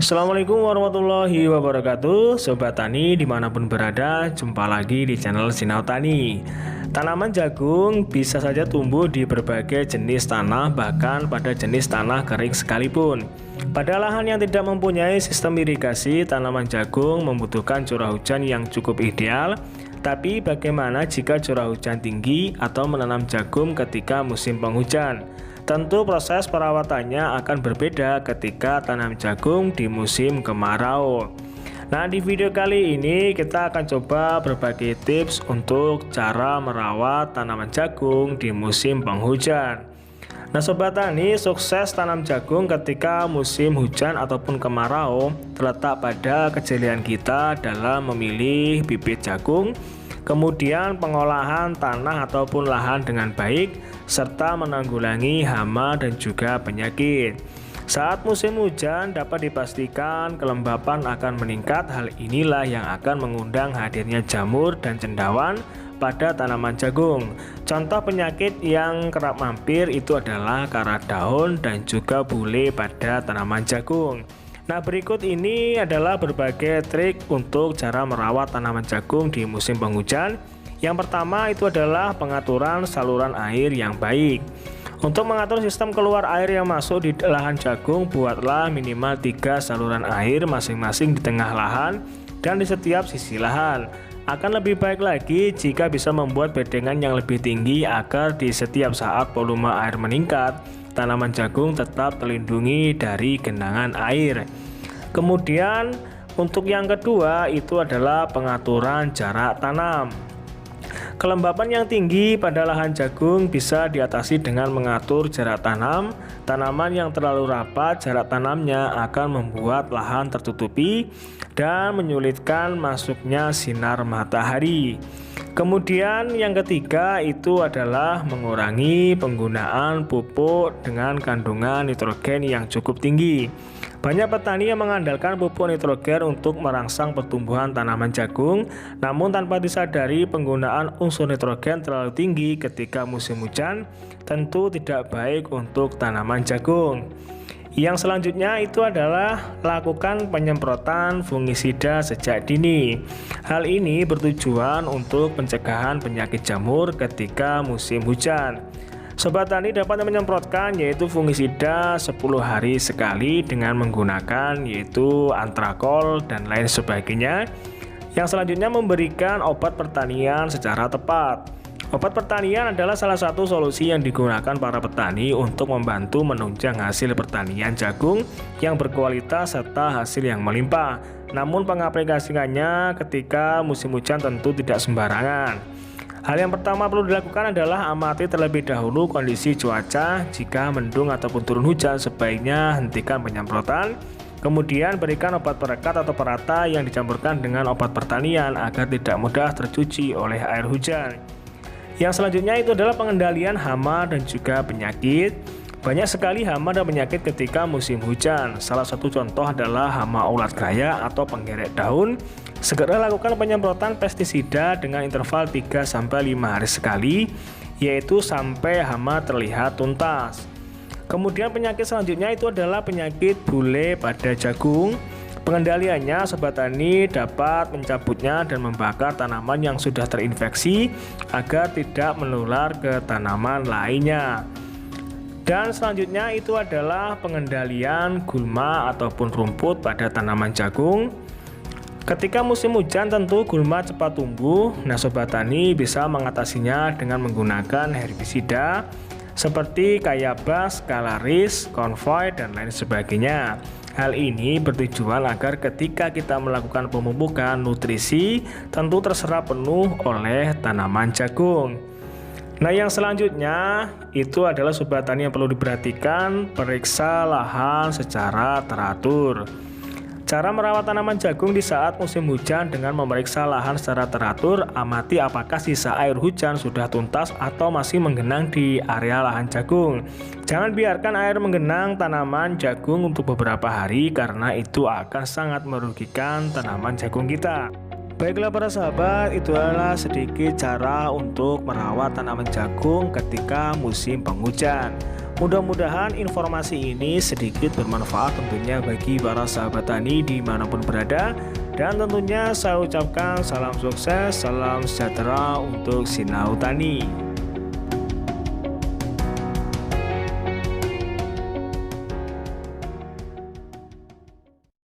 Assalamualaikum warahmatullahi wabarakatuh. Sobat Tani dimanapun berada, jumpa lagi di channel Sinau Tani. Tanaman jagung bisa saja tumbuh di berbagai jenis tanah, bahkan pada jenis tanah kering sekalipun. Pada lahan yang tidak mempunyai sistem irigasi, tanaman jagung membutuhkan curah hujan yang cukup ideal. Tapi bagaimana jika curah hujan tinggi atau menanam jagung ketika musim penghujan? Tentu proses perawatannya akan berbeda ketika tanam jagung di musim kemarau. Nah, di video kali ini kita akan coba berbagi tips untuk cara merawat tanaman jagung di musim penghujan. Nah, Sobat Tani, sukses tanam jagung ketika musim hujan ataupun kemarau terletak pada kejelian kita dalam memilih bibit jagung, kemudian pengolahan tanah ataupun lahan dengan baik, serta menanggulangi hama dan juga penyakit. Saat musim hujan dapat dipastikan kelembapan akan meningkat. Hal inilah yang akan mengundang hadirnya jamur dan cendawan pada tanaman jagung. Contoh penyakit yang kerap mampir itu adalah karat daun dan juga bule pada tanaman jagung. Nah, berikut ini adalah berbagai trik untuk cara merawat tanaman jagung di musim penghujan. Yang pertama itu adalah pengaturan saluran air yang baik. Untuk mengatur sistem keluar air yang masuk di lahan jagung, buatlah minimal 3 saluran air masing-masing di tengah lahan dan di setiap sisi lahan. Akan lebih baik lagi jika bisa membuat bedengan yang lebih tinggi agar di setiap saat volume air meningkat, tanaman jagung tetap terlindungi dari genangan air. Kemudian untuk yang kedua itu adalah pengaturan jarak tanam. Kelembapan yang tinggi pada lahan jagung bisa diatasi dengan mengatur jarak tanam. Tanaman yang terlalu rapat, jarak tanamnya akan membuat lahan tertutupi dan menyulitkan masuknya sinar matahari. Kemudian yang ketiga itu adalah mengurangi penggunaan pupuk dengan kandungan nitrogen yang cukup tinggi. Banyak petani yang mengandalkan pupuk nitrogen untuk merangsang pertumbuhan tanaman jagung, namun tanpa disadari penggunaan unsur nitrogen terlalu tinggi ketika musim hujan tentu tidak baik untuk tanaman jagung. Yang selanjutnya itu adalah lakukan penyemprotan fungisida sejak dini. Hal ini bertujuan untuk pencegahan penyakit jamur ketika musim hujan. Sobat Tani dapat menyemprotkan yaitu fungisida 10 hari sekali dengan menggunakan yaitu antrakol dan lain sebagainya. Yang selanjutnya memberikan obat pertanian secara tepat. Obat pertanian adalah salah satu solusi yang digunakan para petani untuk membantu menunjang hasil pertanian jagung yang berkualitas serta hasil yang melimpah. Namun pengaplikasiannya ketika musim hujan tentu tidak sembarangan. Hal yang pertama perlu dilakukan adalah amati terlebih dahulu kondisi cuaca. Jika mendung ataupun turun hujan, sebaiknya hentikan penyemprotan. Kemudian berikan obat perekat atau perata yang dicampurkan dengan obat pertanian agar tidak mudah tercuci oleh air hujan. Yang selanjutnya itu adalah pengendalian hama dan juga penyakit. Banyak sekali hama dan penyakit ketika musim hujan. Salah satu contoh adalah hama ulat gaya atau penggeret daun. Segera lakukan penyemprotan pestisida dengan interval 3-5 hari sekali, yaitu sampai hama terlihat tuntas. Kemudian penyakit selanjutnya itu adalah penyakit bule pada jagung. Pengendaliannya, Sobat Tani dapat mencabutnya dan membakar tanaman yang sudah terinfeksi agar tidak menular ke tanaman lainnya. Dan selanjutnya itu adalah pengendalian gulma ataupun rumput pada tanaman jagung. Ketika musim hujan tentu gulma cepat tumbuh. Nah, Sobat Tani bisa mengatasinya dengan menggunakan herbisida seperti Kayabas, Kalaris, Konvoy, dan lain sebagainya. Hal ini bertujuan agar ketika kita melakukan pemupukan nutrisi tentu terserap penuh oleh tanaman jagung. Nah, yang selanjutnya itu adalah Sobat Tani yang perlu diperhatikan, periksa lahan secara teratur. Cara merawat tanaman jagung di saat musim hujan dengan memeriksa lahan secara teratur. Amati apakah sisa air hujan sudah tuntas atau masih menggenang di area lahan jagung. Jangan biarkan air menggenang tanaman jagung untuk beberapa hari karena itu akan sangat merugikan tanaman jagung kita. Baiklah para sahabat, itu adalah sedikit cara untuk merawat tanaman jagung ketika musim penghujan. Mudah-mudahan informasi ini sedikit bermanfaat tentunya bagi para sahabat tani dimanapun berada. Dan tentunya saya ucapkan salam sukses, salam sejahtera untuk Sinau Tani.